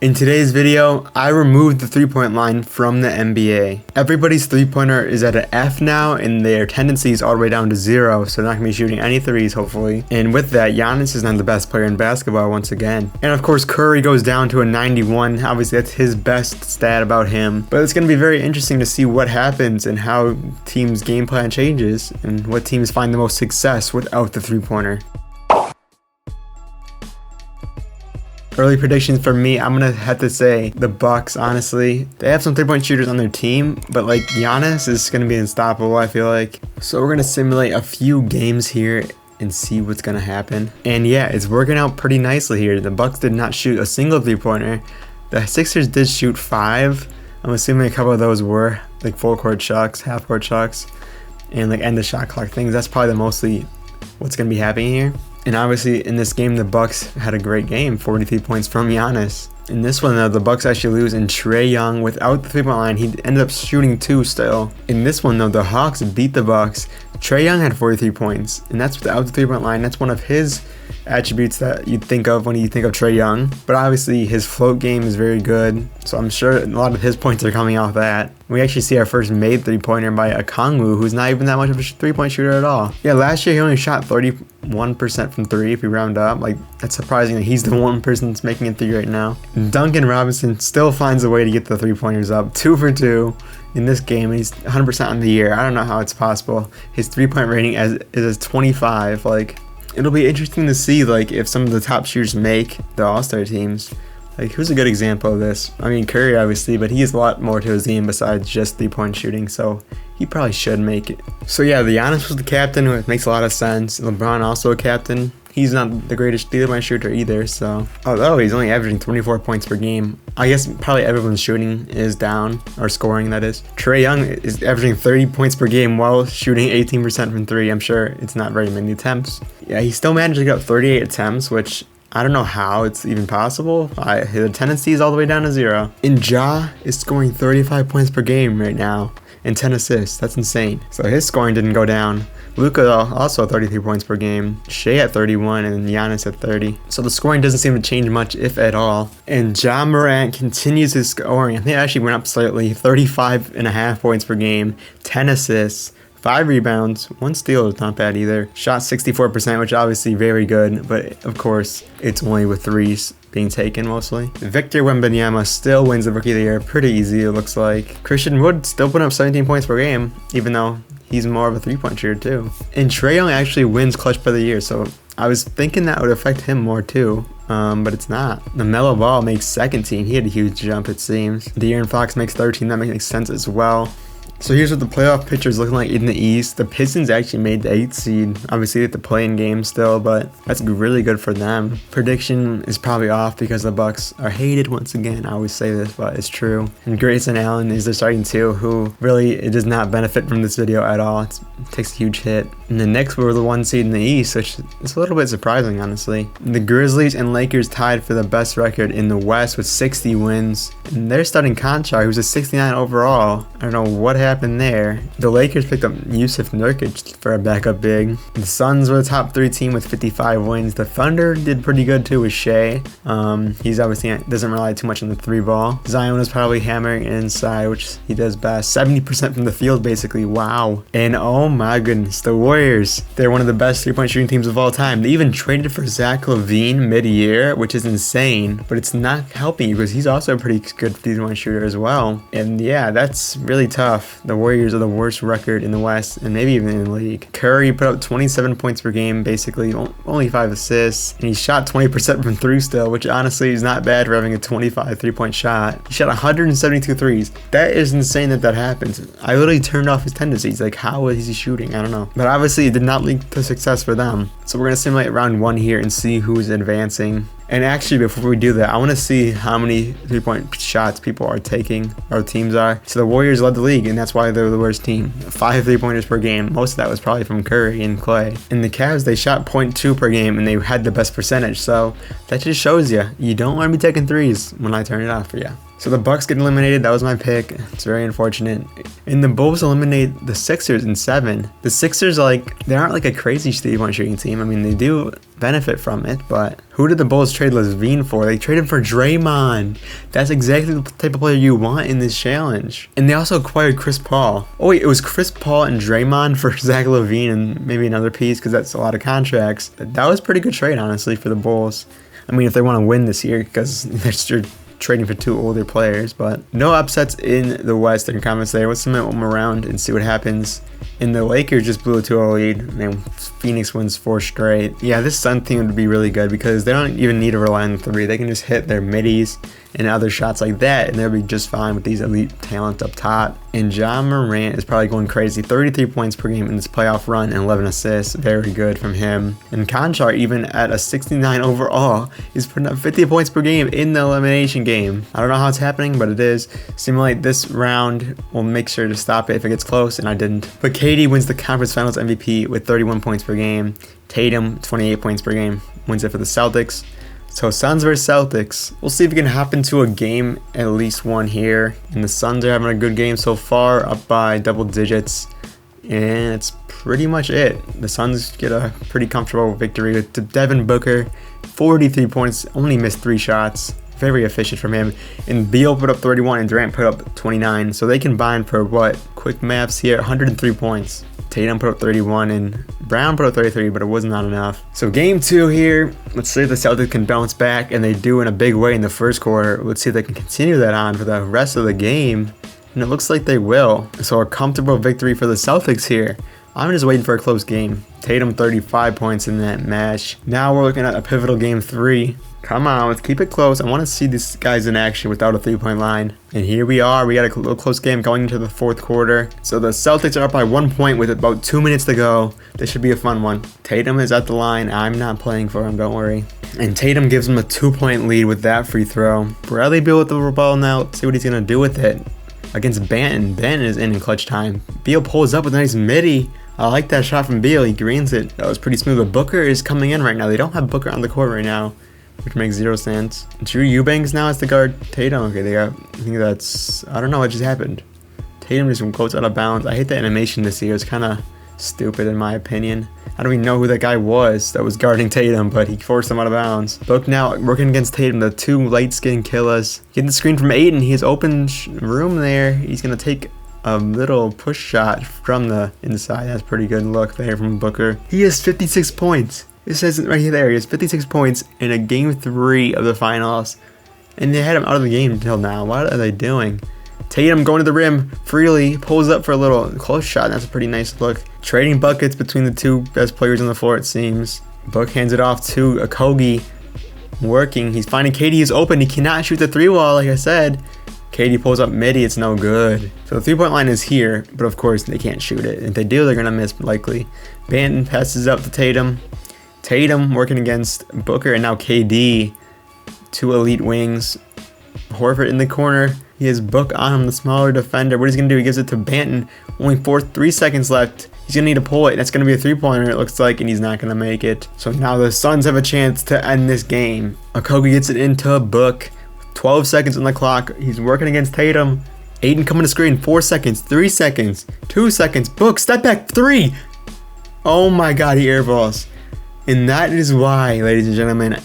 In today's video, I removed the three-point line from the NBA. Everybody's three-pointer is at an F now, and their tendency is all the way down to 0, so they're not going to be shooting any threes, hopefully. And with that, Giannis is not the best player in basketball once again. And of course, Curry goes down to a 91. Obviously, that's his best stat about him. But it's going to be very interesting to see what happens and how teams' game plan changes and what teams find the most success without the three-pointer. Early predictions for me, I'm gonna have to say the Bucks. Honestly, they have some three-point shooters on their team, but like Giannis is gonna be unstoppable, I feel like. So we're gonna simulate a few games here and see what's gonna happen. And yeah, it's working out pretty nicely here. The Bucks did not shoot a single three-pointer. The Sixers did shoot 5. I'm assuming a couple of those were like full court chucks, half court chucks, and like end the shot clock things. That's probably the mostly what's gonna be happening here. And obviously in this game, the Bucks had a great game, 43 points from Giannis. In this one though, the Bucks actually lose, and Trae Young, without the three-point line, he ended up shooting 2 still. In this one though, the Hawks beat the Bucks. Trae Young had 43 points, and that's without the three-point line. That's one of his attributes that you'd think of when you think of Trae Young. But obviously his float game is very good, so I'm sure a lot of his points are coming off that. We actually see our first made three-pointer by Okongwu, who's not even that much of a three-point shooter at all. Yeah, last year he only shot 31% from 3 if we round up. Like, that's surprising that he's the one person that's making a 3 right now. Duncan Robinson still finds a way to get the three-pointers up, 2 for 2 in this game. He's 100% on the year. I don't know how it's possible. His three-point rating is 25. Like, it'll be interesting to see like if some of the top shooters make the All-Star teams. Like, who's a good example of this? I mean, Curry obviously, but he has a lot more to his game besides just three-point shooting, so he probably should make it. So yeah, the Giannis was the captain, which makes a lot of sense. LeBron also a captain. He's not the greatest three-point shooter either, so although he's only averaging 24 points per game, I guess probably everyone's shooting is down, or scoring that is. Trae Young is averaging 30 points per game while shooting 18% from 3. I'm sure it's not very many attempts. Yeah, he still managed to get up 38 attempts, which I don't know how it's even possible. The tendency is all the way down to 0. And Ja is scoring 35 points per game right now and 10 assists. That's insane. So his scoring didn't go down. Luka also 33 points per game. Shea at 31 and Giannis at 30. So the scoring doesn't seem to change much, if at all. And Ja Morant continues his scoring. I think it actually went up slightly. 35.5 points per game, 10 assists, 5 rebounds, 1 steal is not bad either. Shot 64%, which obviously very good, but of course it's only with 3s being taken mostly. Victor Wembanyama still wins the Rookie of the Year pretty easy, it looks like. Christian Wood still putting up 17 points per game, even though he's more of a three-point shooter too. And Trae Young actually wins Clutch Player of the Year, so I was thinking that would affect him more too. But it's not. The Melo Ball makes second team. He had a huge jump, it seems. De'Aaron Fox makes 13. That makes sense as well. So here's what the playoff picture is looking like in the East. The Pistons actually made the 8th seed. Obviously, at the play-in game still, but that's really good for them. Prediction is probably off because the Bucks are hated once again. I always say this, but it's true. And Grayson Allen is their starting 2, who really does not benefit from this video at all. It takes a huge hit. And the Knicks were the 1 seed in the East, which is a little bit surprising, honestly. The Grizzlies and Lakers tied for the best record in the West with 60 wins. And they're starting Conchar, who's a 69 overall. I don't know what happened there. The Lakers picked up Yusuf Nurkic for a backup big. The Suns were the top 3 team with 55 wins. The Thunder did pretty good too with Shea. He's obviously doesn't rely too much on the 3 ball. Zion is probably hammering inside, which he does best. 70% from the field basically. Wow. And oh my goodness, the Warriors. They're one of the best 3-point shooting teams of all time. They even traded for Zach LaVine mid-year, which is insane, but it's not helping you because he's also a pretty good 3-point shooter as well. And yeah, that's really tough. The Warriors are the worst record in the West and maybe even in the league. Curry put up 27 points per game, basically only 5 assists, and he shot 20% from 3 still, which honestly is not bad for having a 25 3-point shot. He shot 172 threes. That is insane that happens. I literally turned off his tendencies. Like, how is he shooting? I don't know. But obviously it did not lead to success for them. So we're going to simulate round 1 here and see who's advancing. And actually, before we do that, I want to see how many 3-point shots people are taking, or teams are. So the Warriors led the league, and that's why they're the worst team. 5 3-pointers per game. Most of that was probably from Curry and Clay. And the Cavs, they shot 0.2 per game, and they had the best percentage. So that just shows you don't want to be taking threes when I turn it off for you. So the Bucks get eliminated. That was my pick. It's very unfortunate. And the Bulls eliminate the Sixers in 7. The Sixers, they aren't like a crazy 3-point shooting team. I mean, they do benefit from it, but who did the Bulls trade Levine for? They traded for Draymond. That's exactly the type of player you want in this challenge. And they also acquired Chris Paul. Oh wait, it was Chris Paul and Draymond for Zach LaVine and maybe another piece, because that's a lot of contracts. That was a pretty good trade, honestly, for the Bulls. I mean, if they want to win this year, because they're trading for 2 older players. But no upsets in the Western Conference there. Let's submit one more round and see what happens. And the Lakers just blew a 2-0 lead. And Phoenix wins 4 straight. Yeah, this Sun team would be really good because they don't even need to rely on the 3. They can just hit their middies and other shots like that, and they'll be just fine with these elite talent up top. And Ja Morant is probably going crazy. 33 points per game in this playoff run and 11 assists. Very good from him. And Conchar, even at a 69 overall, is putting up 50 points per game in the elimination game. I don't know how it's happening, but it is. Simulate this round. We'll make sure to stop it if it gets close, and I didn't. But KD wins the Conference Finals MVP with 31 points per game. Tatum, 28 points per game, wins it for the Celtics. So Suns versus Celtics. We'll see if we can hop into a game, at least one here. And the Suns are having a good game so far, up by double digits. And it's pretty much it. The Suns get a pretty comfortable victory with Devin Booker. 43 points, only missed 3 shots. Very efficient from him. And Beal put up 31 and Durant put up 29. So they combined for what? Quick maths here, 103 points. Tatum put up 31 and Brown put up 33, but it was not enough. So game 2 here. Let's see if the Celtics can bounce back, and they do in a big way in the first quarter. Let's see if they can continue that on for the rest of the game. And it looks like they will. So a comfortable victory for the Celtics here. I'm just waiting for a close game. Tatum 35 points in that match. Now we're looking at a pivotal game 3. Come on, let's keep it close. I want to see these guys in action without a 3-point line. And here we are. We got a little close game going into the 4th quarter. So the Celtics are up by 1 point with about 2 minutes to go. This should be a fun one. Tatum is at the line. I'm not playing for him, don't worry. And Tatum gives him a 2-point lead with that free throw. Bradley Beal with the ball now. Let's see what he's going to do with it. Against Banton. Banton is in clutch time. Beal pulls up with a nice midi. I like that shot from Beal. He greens it. That was pretty smooth. But Booker is coming in right now. They don't have Booker on the court right now, which makes 0 sense. Drew Eubanks now has to guard Tatum. Okay, I don't know what just happened. Tatum just goes out of bounds. I hate the animation this year. It's kind of stupid in my opinion. I don't even know who that guy was that was guarding Tatum, but he forced him out of bounds. Book now working against Tatum, the 2 light-skinned killers. Getting the screen from Aiden. He has open room there. He's going to take a little push shot from the inside. That's a pretty good look there from Booker. He has 56 points. It says it right there. He has 56 points in a game 3 of the finals. And they had him out of the game until now. What are they doing? Tatum going to the rim freely, pulls up for a little close shot. That's a pretty nice look. Trading buckets between the 2 best players on the floor, it seems. Book hands it off to Okogie. Working. He's finding KD is open. He cannot shoot the 3-ball, like I said. KD pulls up midi. It's no good. So the 3-point line is here, but of course they can't shoot it. If they do, they're going to miss likely. Banton passes up to Tatum. Tatum working against Booker, and now KD. 2 elite wings. Horford in the corner. He has Book on him, the smaller defender. What he's going to do, he gives it to Banton. Only 3 seconds left. He's going to need to pull it. That's going to be a 3-pointer, it looks like, and he's not going to make it. So now the Suns have a chance to end this game. Okogie gets it into Book. 12 seconds on the clock. He's working against Tatum. Aiden coming to screen. 4 seconds. 3 seconds. 2 seconds. Book, step back. 3. Oh my God, he airballs. And that is why, ladies and gentlemen,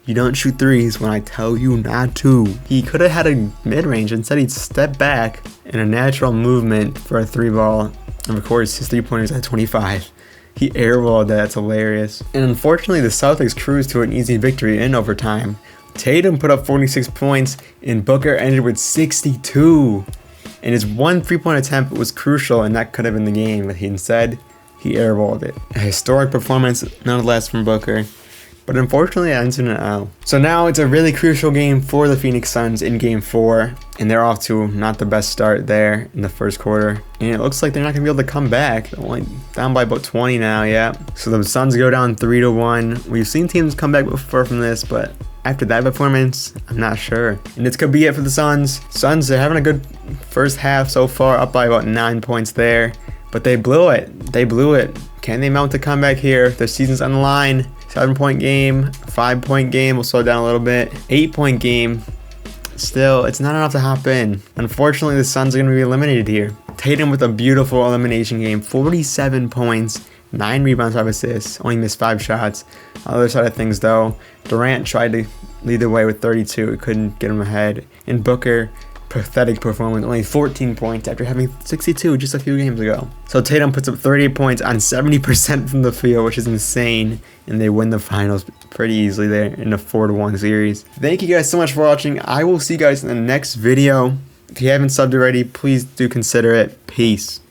you don't shoot 3s when I tell you not to. He could have had a mid-range. Instead, he'd step back in a natural movement for a 3-ball. And of course, his 3-pointer's at 25. He airballed that. That's hilarious. And unfortunately, the Celtics cruised to an easy victory in overtime. Tatum put up 46 points, and Booker ended with 62. And his 1 3-point attempt was crucial, and that could have been the game. But instead, he airballed it. A historic performance, nonetheless, from Booker. But unfortunately, it ends in an L. So now it's a really crucial game for the Phoenix Suns in Game 4. And they're off to not the best start there in the first quarter. And it looks like they're not going to be able to come back. They're only down by about 20 now, yeah. So the Suns go down 3-1. We've seen teams come back before from this, but after that performance, I'm not sure. And this could be it for the Suns. Suns, they're having a good first half so far, up by about 9 points there. But they blew it. They blew it. Can they mount a comeback here? Their season's on the line. 7-point game, 5-point game. We'll slow down a little bit. 8-point game. Still, it's not enough to hop in. Unfortunately, the Suns are going to be eliminated here. Tatum with a beautiful elimination game, 47 points, 9 rebounds, 5 assists, only missed 5 shots. On the other side of things though, Durant tried to lead the way with 32, couldn't get him ahead. And Booker, pathetic performance, only 14 points after having 62 just a few games ago. So Tatum puts up 38 points on 70% from the field, which is insane, and they win the finals pretty easily there in a 4-1 series. Thank you guys so much for watching. I will see you guys in the next video. If you haven't subbed already, please do consider it. Peace.